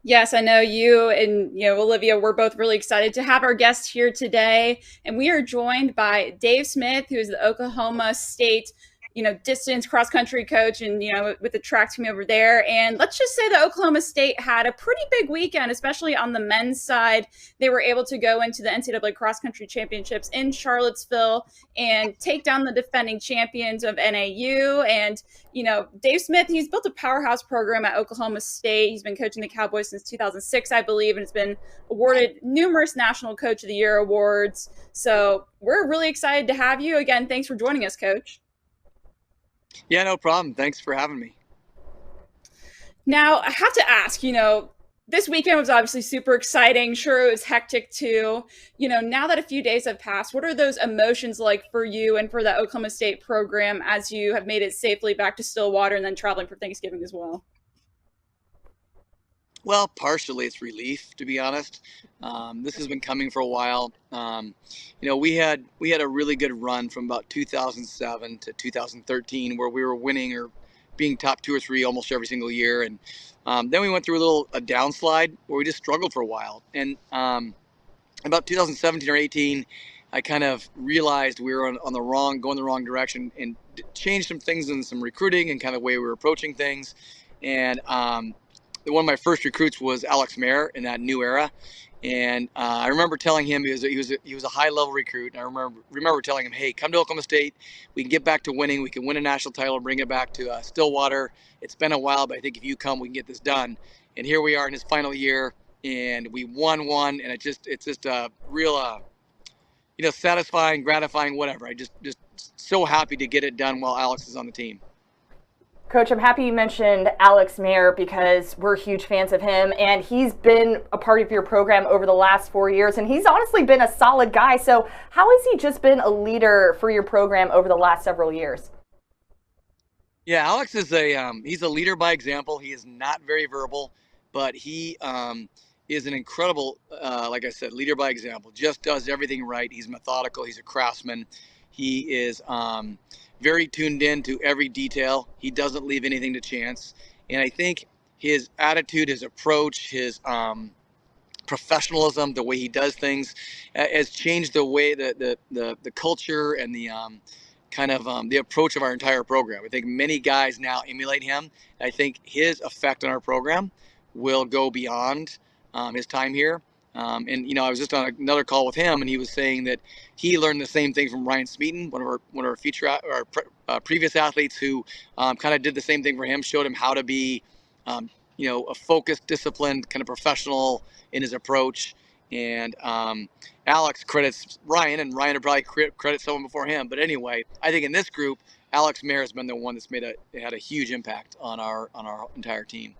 Yes, I know you and Olivia. We're both really excited to have our guest here today, and we are joined by Dave Smith, who is the Oklahoma State distance cross country coach, and with the track team over there. And let's just say that Oklahoma State had a pretty big weekend, especially on the men's side. They were able to go into the NCAA cross country championships in Charlottesville and take down the defending champions of NAU. And Dave Smith, he's built a powerhouse program at Oklahoma State. He's been coaching the Cowboys since 2006, I believe, and has been awarded numerous National Coach of the Year awards. So we're really excited to have you. Again, thanks for joining us, Coach. Yeah, no problem. Thanks for having me. Now, I have to ask, this weekend was obviously super exciting. Sure, it was hectic too. Now that a few days have passed, what are those emotions like for you and for the Oklahoma State program as you have made it safely back to Stillwater and then traveling for Thanksgiving as well? Well, partially it's relief, to be honest. This has been coming for a while. We had a really good run from about 2007 to 2013 where we were winning or being top two or three almost every single year, and then we went through a downslide where we just struggled for a while. And about 2017 or 18, I kind of realized we were going the wrong direction, and changed some things in some recruiting and kind of way we were approaching things. And one of my first recruits was Alex Mayer in that new era, and I remember telling him he was a high level recruit, and I remember telling him, hey, come to Oklahoma State, we can get back to winning, we can win a national title, bring it back to Stillwater. It's been a while, but I think if you come, we can get this done. And here we are in his final year, and we won one, and it's just a real satisfying, gratifying, whatever. I just so happy to get it done while Alex is on the team. Coach, I'm happy you mentioned Alex Mayer because we're huge fans of him, and he's been a part of your program over the last 4 years, and he's honestly been a solid guy. So how has he just been a leader for your program over the last several years? Yeah, Alex is he's a leader by example. He is not very verbal, but he is an incredible, like I said, leader by example. Just does everything right. He's methodical. He's a craftsman. He is very tuned in to every detail. He doesn't leave anything to chance. And I think his attitude, his approach, his professionalism, the way he does things, has changed the way that the culture and the the approach of our entire program. I think many guys now emulate him. I think his effect on our program will go beyond his time here. I was just on another call with him, and he was saying that he learned the same thing from Ryan Smeaton, one of our previous athletes who kind of did the same thing for him, showed him how to be, a focused, disciplined, kind of professional in his approach. And Alex credits Ryan, and Ryan would probably credit someone before him. But anyway, I think in this group, Alex Mayer has been the one that's had a huge impact on our entire team.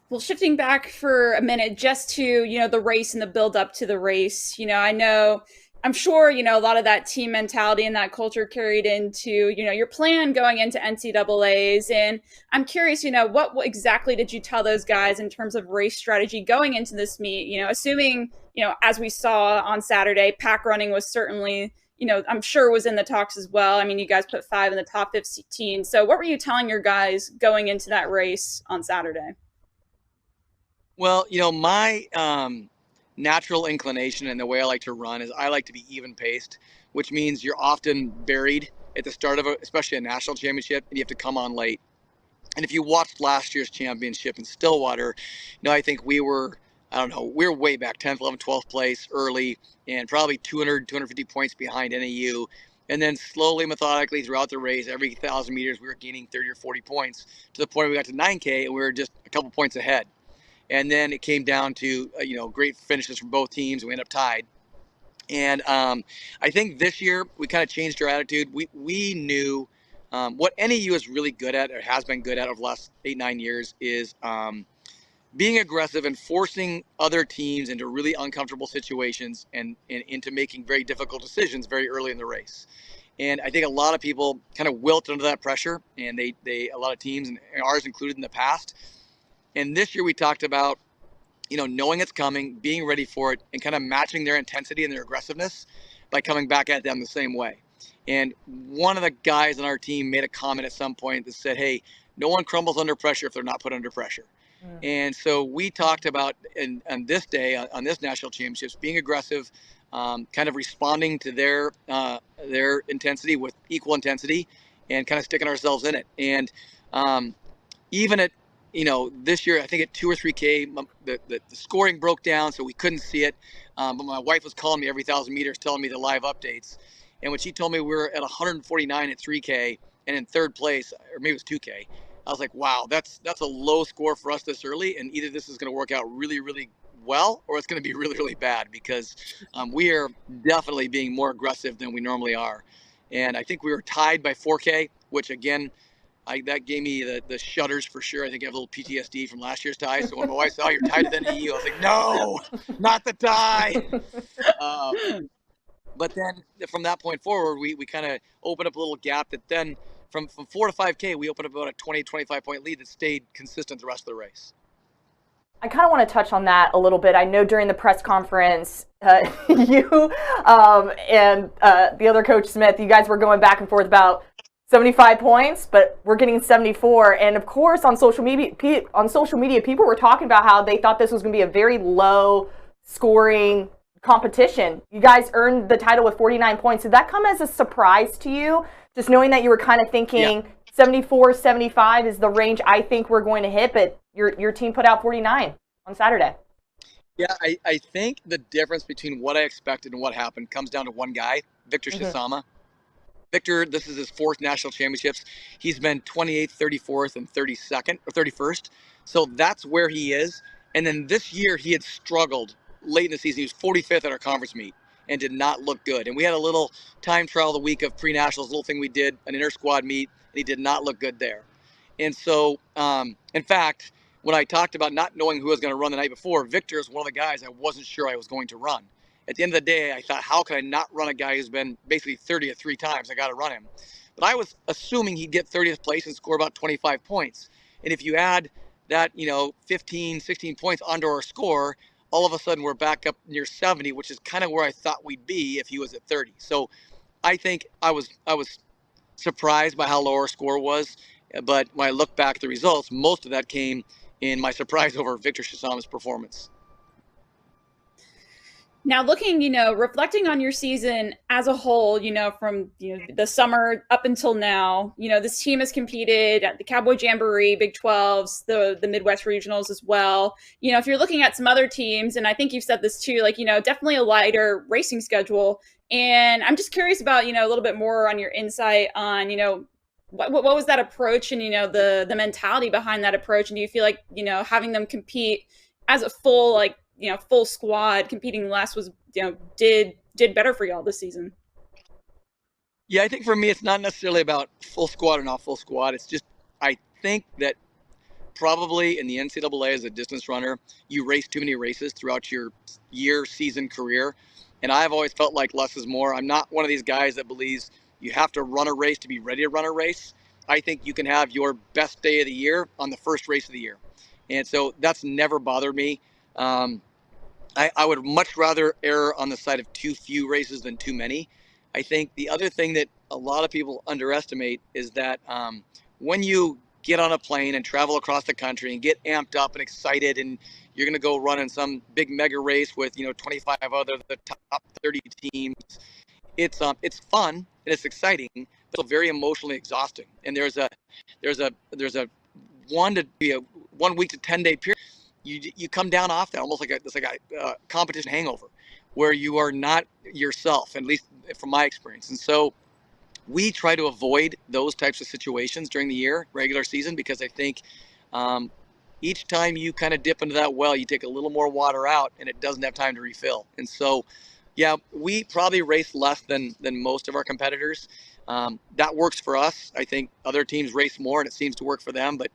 Well, shifting back for a minute just to, the race and the build up to the race, I'm sure, a lot of that team mentality and that culture carried into, your plan going into NCAAs. And I'm curious, what exactly did you tell those guys in terms of race strategy going into this meet, assuming, as we saw on Saturday, pack running was certainly, I'm sure was in the talks as well. I mean, you guys put 5 in the top 15. So what were you telling your guys going into that race on Saturday? Well, my natural inclination and the way I like to run is I like to be even paced, which means you're often buried at the start of especially a national championship, and you have to come on late. And if you watched last year's championship in Stillwater, I think we were way back, 10th, 11th, 12th place early, and probably 200, 250 points behind NAU. And then slowly, methodically throughout the race, every 1,000 meters, we were gaining 30 or 40 points to the point we got to 9K, and we were just a couple points ahead. And then it came down to, great finishes from both teams. We ended up tied. And I think this year we kind of changed our attitude. We knew what NAU is really good at, or has been good at over the last 8-9 years, is being aggressive and forcing other teams into really uncomfortable situations and into making very difficult decisions very early in the race. And I think a lot of people kind of wilt under that pressure, and a lot of teams, and ours included in the past. And this year we talked about, knowing it's coming, being ready for it, and kind of matching their intensity and their aggressiveness by coming back at them the same way. And one of the guys on our team made a comment at some point that said, hey, no one crumbles under pressure if they're not put under pressure. And so we talked about on this day, on this national championships, being aggressive, kind of responding to their intensity with equal intensity, and kind of sticking ourselves in it. And even at this year, I think at 2 or 3K, the scoring broke down, so we couldn't see it. But my wife was calling me every 1,000 meters, telling me the live updates. And when she told me we were at 149 at 3K and in third place, or maybe it was 2K, I was like, wow, that's a low score for us this early. And either this is going to work out really, really well, or it's going to be really, really bad, because we are definitely being more aggressive than we normally are. And I think we were tied by 4K, which again, that gave me the shudders for sure. I think I have a little PTSD from last year's tie. So when my wife said, "Oh, you're tied to the NAU," I was like, "No, not the tie." But then from that point forward, we kind of opened up a little gap that then from 4 to 5K, we opened up about a 20, 25 point lead that stayed consistent the rest of the race. I kind of want to touch on that a little bit. I know during the press conference, you and the other coach, Smith, you guys were going back and forth about 75 points, but we're getting 74. And of course, on social media, people were talking about how they thought this was going to be a very low scoring competition. You guys earned the title with 49 points. Did that come as a surprise to you? Just knowing that you were kind of thinking 74, 75 is the range I think we're going to hit, but your team put out 49 on Saturday. Yeah, I think the difference between what I expected and what happened comes down to one guy, Victor Shisama. Victor, this is his fourth national championships. He's been 28th, 34th, and 32nd or 31st. So that's where he is. And then this year he had struggled late in the season. He was 45th at our conference meet and did not look good. And we had a little time trial the week of pre-nationals, little thing we did, an inter-squad meet, and he did not look good there. And so, in fact, when I talked about not knowing who I was going to run the night before, Victor is one of the guys I wasn't sure I was going to run. At the end of the day, I thought, how can I not run a guy who's been basically 30th 3 times? I got to run him. But I was assuming he'd get 30th place and score about 25 points. And if you add that, 15, 16 points onto our score, all of a sudden we're back up near 70, which is kind of where I thought we'd be if he was at 30. So I think I was surprised by how low our score was. But when I look back at the results, most of that came in my surprise over Victor Shisama's performance. Now, looking, reflecting on your season as a whole, from the summer up until now, this team has competed at the Cowboy Jamboree, Big 12s, the Midwest Regionals as well. If you're looking at some other teams, and I think you've said this too, definitely a lighter racing schedule. And I'm just curious about, a little bit more on your insight on, what was that approach and, the mentality behind that approach? And do you feel like, having them compete as a full, full squad competing less was, did better for y'all this season? Yeah, I think for me, it's not necessarily about full squad or not full squad. It's just, I think that probably in the NCAA as a distance runner, you race too many races throughout your season career. And I've always felt like less is more. I'm not one of these guys that believes you have to run a race to be ready to run a race. I think you can have your best day of the year on the first race of the year. And so that's never bothered me. I would much rather err on the side of too few races than too many. I think the other thing that a lot of people underestimate is that when you get on a plane and travel across the country and get amped up and excited and you're going to go run in some big mega race with 25 other the top 30 teams, it's fun and it's exciting, but it's very emotionally exhausting. And there's a 1 week to 10 day period. You come down off that almost like a competition hangover where you are not yourself, at least from my experience. And so we try to avoid those types of situations during the year, regular season, because I think each time you kind of dip into that well, you take a little more water out and it doesn't have time to refill. And so, yeah, we probably race less than most of our competitors. That works for us. I think other teams race more and it seems to work for them, but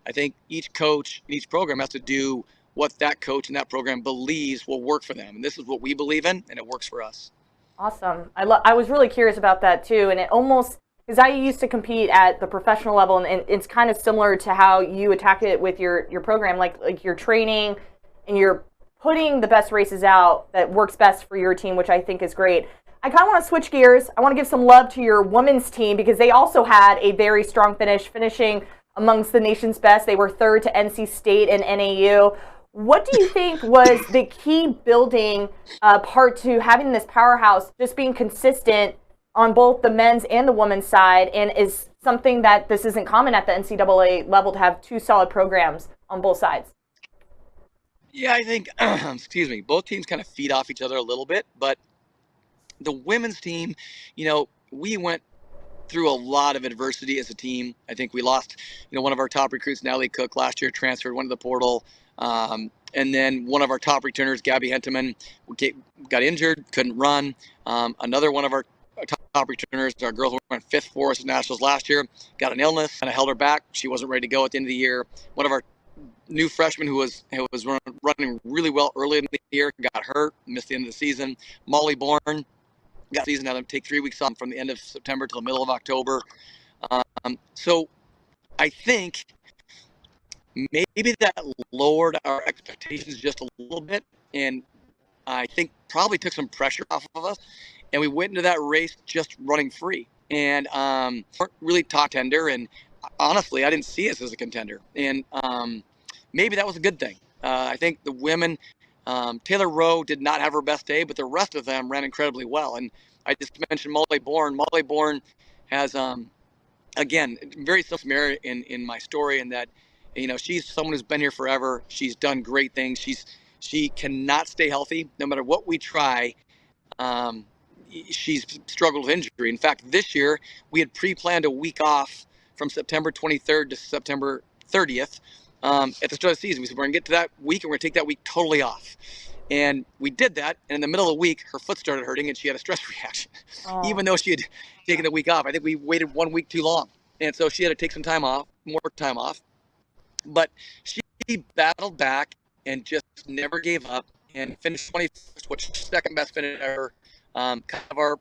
I think each coach, each program has to do what that coach and that program believes will work for them. And this is what we believe in, and it works for us. Awesome. I was really curious about that too. And it almost, because I used to compete at the professional level, and it's kind of similar to how you attack it with your program, like you're training and you're putting the best races out that works best for your team, which I think is great. I kind of want to switch gears. I want to give some love to your women's team because they also had a very strong finish, finishing amongst the nation's best. They were third to NC State and NAU. What do you think was the key building part to having this powerhouse just being consistent on both the men's and the women's side, and is something that this isn't common at the NCAA level to have two solid programs on both sides? Yeah, I think, excuse me, both teams kind of feed off each other a little bit, but the women's team, we went through a lot of adversity as a team. I think we lost, one of our top recruits, Natalie Cook, last year transferred, went to the portal. And then one of our top returners, Gabby Henteman, got injured, couldn't run. Another one of our top returners, our girl who went fifth for us at Nationals last year, got an illness, kind of held her back. She wasn't ready to go at the end of the year. One of our new freshmen who was running really well early in the year got hurt, missed the end of the season. Molly Bourne got the season, had to take 3 weeks off from the end of September till the middle of October. So I think maybe that lowered our expectations just a little bit, and I think probably took some pressure off of us, and we went into that race just running free, and weren't really top tender, and honestly, I didn't see us as a contender, and maybe that was a good thing. I think the women, Taylor Rowe did not have her best day, but the rest of them ran incredibly well, and I just mentioned Molly Bourne. Molly Bourne has, again, very similar in my story in that, she's someone who's been here forever. She's done great things. She cannot stay healthy no matter what we try. She's struggled with injury. In fact, this year we had pre-planned a week off from September 23rd to September 30th at the start of the season. We said we're gonna get to that week and we're gonna take that week totally off. And we did that, and in the middle of the week, her foot started hurting and she had a stress reaction, even though she had taken the week off. I think we waited 1 week too long. And so she had to take some time off, more time off. But she battled back and just never gave up and finished 21st, which is second best finish ever. Kind of our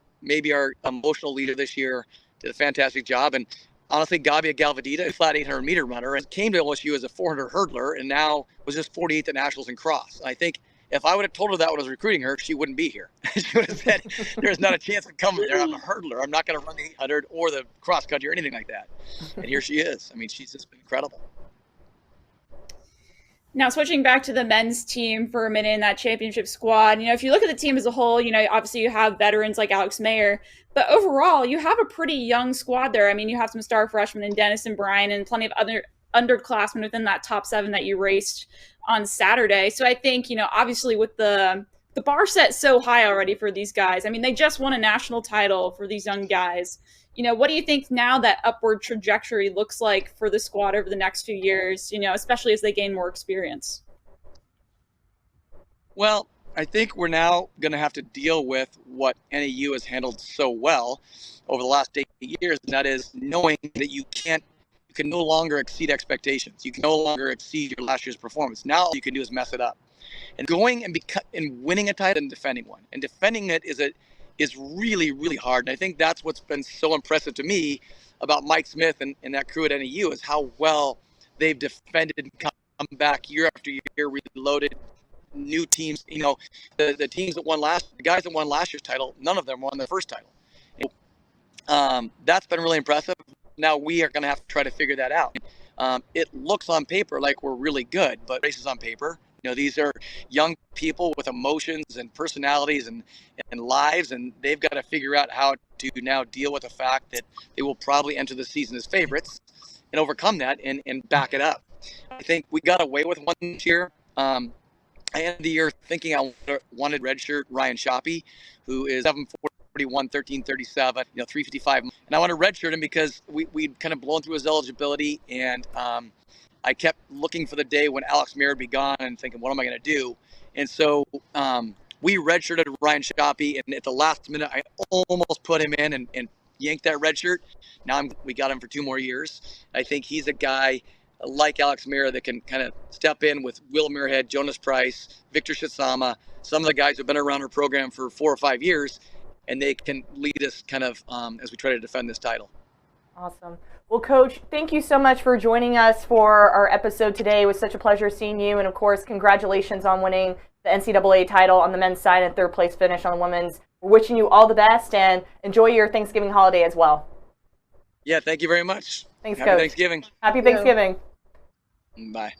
emotional leader this year, did a fantastic job. And honestly, Gabia Galvadita, a flat 800-meter runner, and came to LSU as a 400 hurdler and now was just 48th at Nationals in cross. And I think if I would have told her that when I was recruiting her, she wouldn't be here. She would have said, there's not a chance of coming there. I'm a hurdler. I'm not going to run the 800 or the cross country or anything like that. And here she is. I mean, she's just been incredible. Now, switching back to the men's team for a minute in that championship squad, if you look at the team as a whole, obviously you have veterans like Alex Mayer, but overall, you have a pretty young squad there. I mean, you have some star freshmen in Dennis and Bryan and plenty of other underclassmen within that top 7 that you raced on Saturday. So I think, obviously with the bar set so high already for these guys. I mean, they just won a national title for these young guys. What do you think now that upward trajectory looks like for the squad over the next few years, especially as they gain more experience? Well, I think we're now going to have to deal with what NAU has handled so well over the last 8 years, and that is knowing that you can no longer exceed expectations. You can no longer exceed your last year's performance. Now all you can do is mess it up. And going and winning a title and defending one. And defending it is really, really hard. And I think that's what's been so impressive to me about Mike Smith and that crew at NAU is how well they've defended and come back year after year, reloaded new teams. The teams that the guys that won last year's title, none of them won their first title. That's been really impressive. Now we are going to have to try to figure that out. It looks on paper like we're really good, but races on paper, these are young people with emotions and personalities and lives, and they've got to figure out how to now deal with the fact that they will probably enter the season as favorites and overcome that and back it up. I think we got away with one this year. I ended the year thinking I wanted redshirt Ryan Shoppy, who is 741, 1337, 355. And I wanted to redshirt him because we'd kind of blown through his eligibility, and I kept looking for the day when Alex Mayer would be gone and thinking, what am I going to do? And so we redshirted Ryan Shoppy, and at the last minute, I almost put him in and yanked that redshirt. Now we got him for 2 more years. I think he's a guy like Alex Mayer that can kind of step in with Will Muirhead, Jonas Price, Victor Shitsama, some of the guys who've been around our program for 4 or 5 years, and they can lead us kind of as we try to defend this title. Awesome. Well, Coach, thank you so much for joining us for our episode today. It was such a pleasure seeing you. And of course, congratulations on winning the NCAA title on the men's side and 3rd place finish on the women's. We're wishing you all the best and enjoy your Thanksgiving holiday as well. Yeah, thank you very much. Thanks, Happy Coach. Thanksgiving. Happy Thanksgiving. Bye.